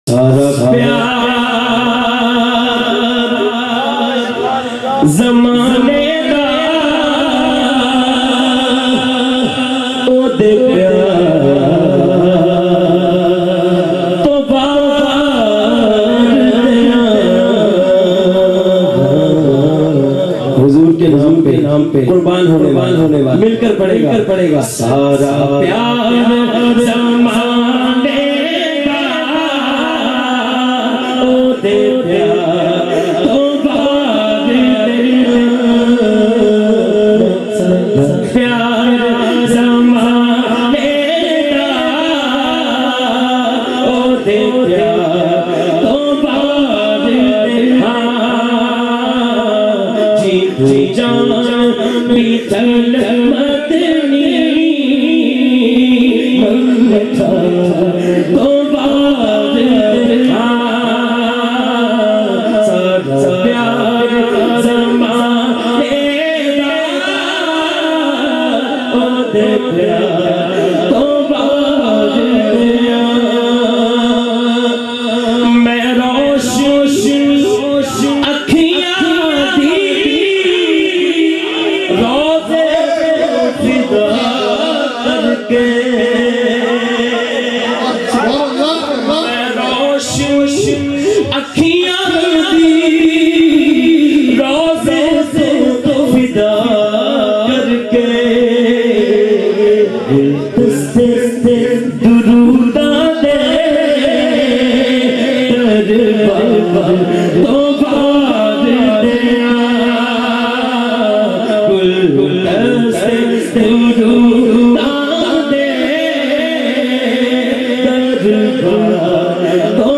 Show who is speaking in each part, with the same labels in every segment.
Speaker 1: सारा प्यार ज़माने दा ओ दे नाम पे कुर्बान होने वाला मिलकर पड़ेगा सारा प्यार ज़माने का ओ दे प्यार तो बाद प्यार ज़माने का ओ दे प्यार तो बाद जी जान बीतल मदनी ममता तो बाद सारा प्यार ज़माने का ओ दे प्यार तो बाद मैं रोशन अखियां दी अखियां दी रोज़े से तो फिदा करके गुलदस्ते दुरूदा दे दरबार तो बाद गुलदस्ते दुरूदा दे दरबार तो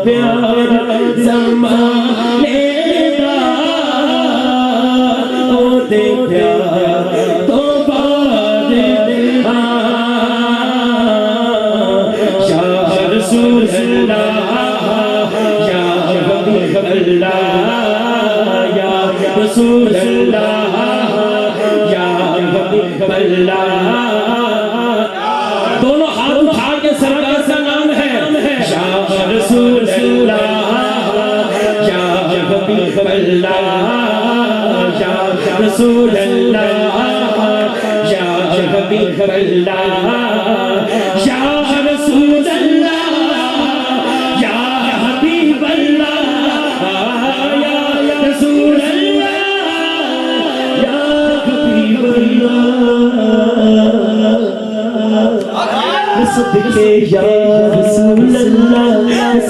Speaker 1: प्यार ज़माने का ओ दे प्यार तो बाद या रसूल अल्लाह या हबीब अल्लाह या रसूल अल्लाह या हबीब अल्लाह दोनों हाथ उठा के सरकार का नाम है या रसूल अल्लाह या हबीब अल्लाह या रसूल अल्लाह या हबीब अल्लाह या रसूल अल्लाह या हबीब अल्लाह या रसूल अल्लाह या हबीब अल्लाह सदके या रसूल अल्लाह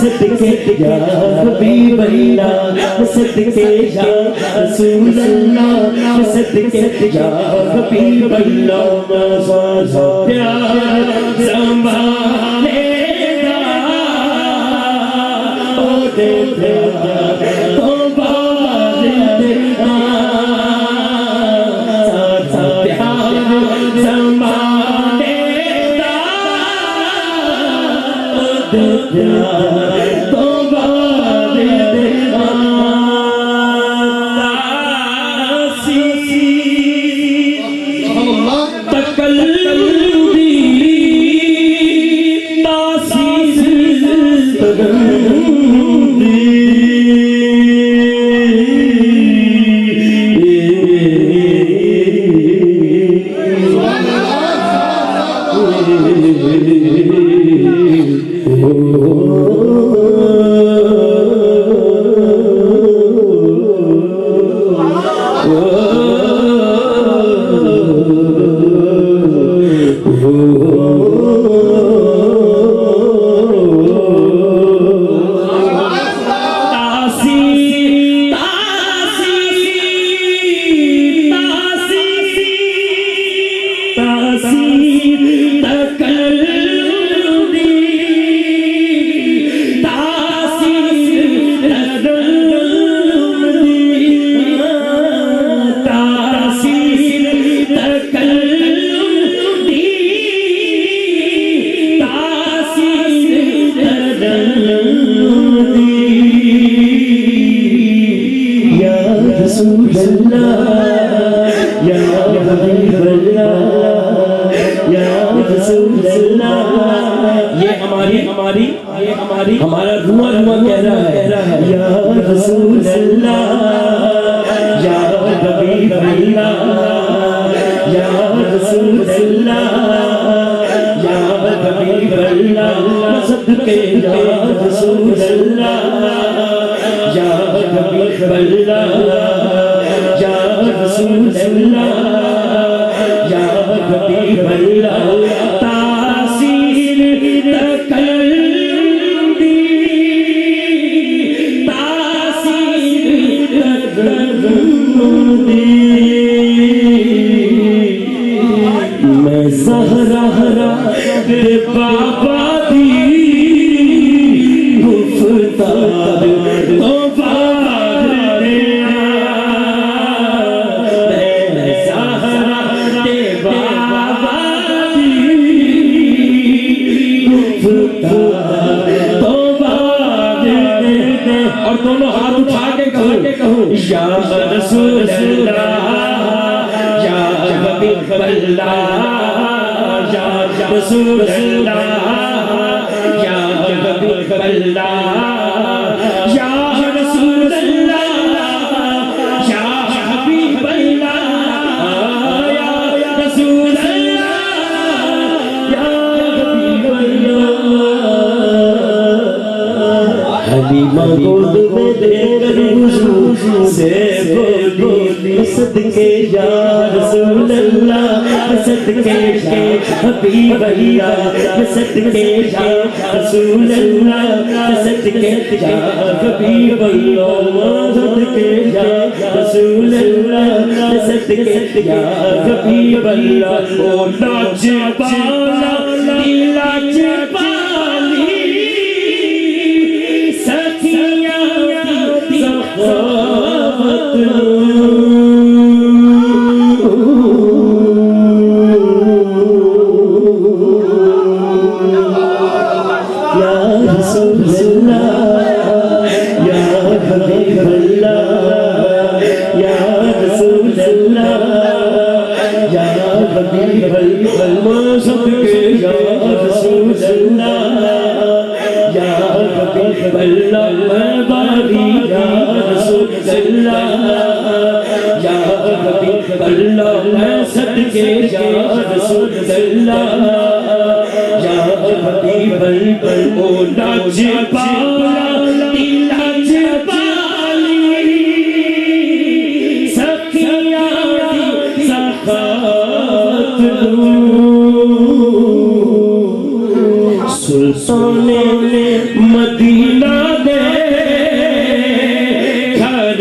Speaker 1: सदके या हबीब अल्लाह सदके या रसूल अल्लाह सदके या हबीब अल्लाह प्यार ज़माने का ओ दे प्यार तो बाद सारा प्यार ज़माने तो बाद तकल्लुदी तासीस रसूल अल्लाह। ये हमारा रुआ कह रहा है या रसूल अल्लाह या हबीब अल्लाह या रसूल अल्लाह या हबीब अल्लाह। सदके या रसूल अल्लाह या हबीब अल्लाह या रसूल अल्लाह या हबीब अल्लाह। तासीर तकल्लुदी तासीर तकल्लुदी मैं ज़हरा के बाबा दी गुफ्तार तो बाहर मैं ज़हरा के बाबा दी गुफ्तार तो बाहर। और दोनों हाथ उठा के कहो या रसूल अल्लाह या हबीब अल्लाह या रसूल अल्लाह या हबीब अल्लाह या रसूल अल्लाह या हबीब अल्लाह या रसूल अल्लाह या हबीब अल्लाह। हलीमा गोद में देकर हुजूर से बोली सदके या रसूल अल्लाह सदके या हबीब अल्लाह सदके या रसूल अल्लाह सदके या हबीब अल्लाह सदके या रसूल अल्लाह सदके या हबीब अल्लाह। ओ लाज पाला लाज पाली सखियां दी सखावत या रसूल अल्लाह या हबीब अल्लाह या रसूल अल्लाह या हबीब अल्लाह। सदके या रसूल अल्लाह या हबीब अल्लाह बारी या रसूल अल्लाह या हबीब अल्लाह। सदके या रसूल अल्लाह या हबीब अल्लाह। ओ लाज पाला लाज पाली सखियां दी सखावत सुल्ताने मदीना दे घर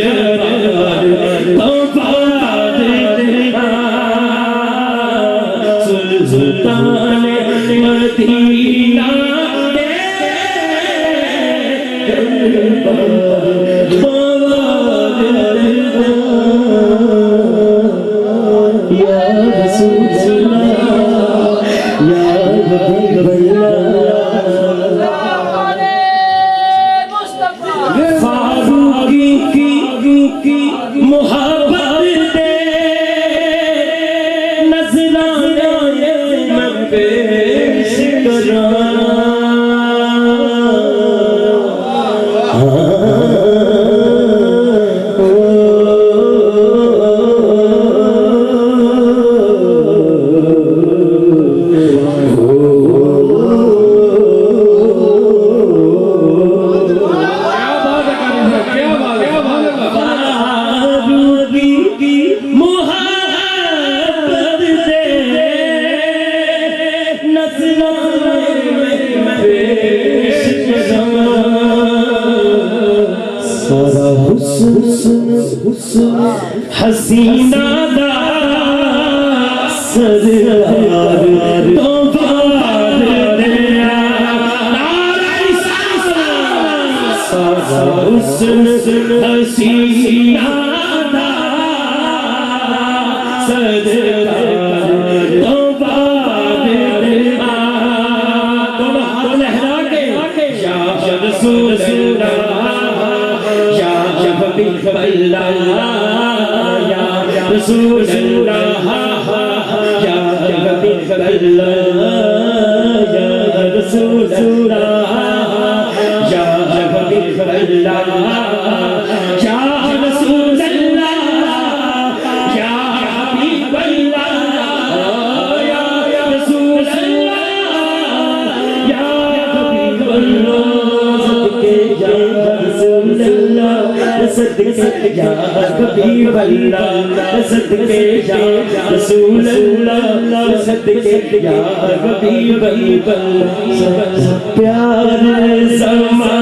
Speaker 1: तो बाद सुल्ताने मदीना दे या रसूल अल्लाह या हबीब अल्लाह। फारूकी की मोहब्बत दे नजराने में पेश करा हसीना दा सरदार तो बाद हसीना दा सरदार तो बाद दोनों हाथ लहरा के या रसूल अल्लाह या हबीब अल्लाह या रसूल अल्लाह या हबीब अल्लाह। सदके या हबीब अल्लाह सदके या रसूल अल्लाह सदके या हबीब अल्लाह प्यार ज़माने